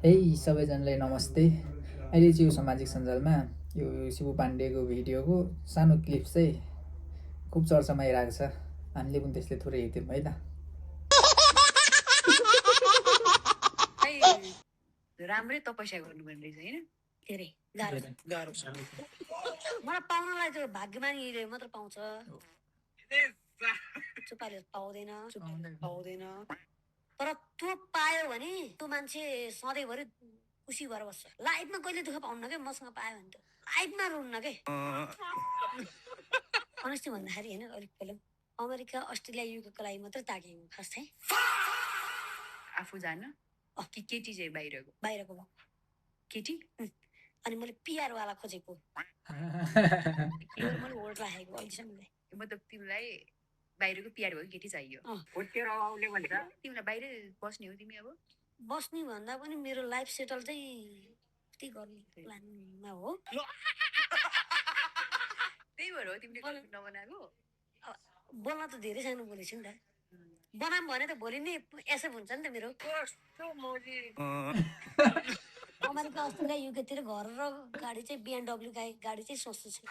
है सबैजनालाई नमस्ते। अहिले चाहिँ यो सामाजिक सञ्जालमा यो शिव पाण्डेको भिडियोको सानो क्लिप चाहिँ खुब चर्चामा आइरहेको छ। हामीले पनि त्यसले थोरै हेर्थ्यौँ है त। राम्रै तपस्या गर्नुपर्ने रहेछ होइन? धेरै गाह्रो मलाई पाउनलाई त्यो भाग्यमानीले मात्र पाउँछ। चुपाले पाउँदैन। तर त्यो पायो भने त्यो मान्छे सधैँभरि खुसी भएर बस्छ। लाइफमा कहिले दुःख पाउन्न क्या मसँग पायो भने त लाइफमा रुन्न के। अनेस्टी भन्दाखेरि होइन अलिक पहिला अमेरिका अस्ट्रेलिया युकेको लागि मात्रै ताकेको खास चाहिँ आफू जान कि केटी चाहिँ बाहिरको भयो केटी अनि मैले पिआर वाला खोजेको मैले होल्ड राखेको अहिलेसम्म। मतलब तिमीलाई बाहिरको पिआर भएको केटी चाहियो। तिमीलाई बाहिर बस्ने हो तिमी? अब बस्ने भन्दा पनि मेरो लाइफ सेटल चाहिँ त्यही गर्ने प्लानमा हो। त्यही भएर हो तिमीले नबनाएको? बोल्न त धेरै सानो बोलेको छु नि त। बनाम भने त भोलि नै यसो हुन्छ नि त मेरो। अमेरिका अस्ट्रेलिया युकेतिर घर र गाडी चाहिँ BMW गाडी चाहिँ सस्तो छ।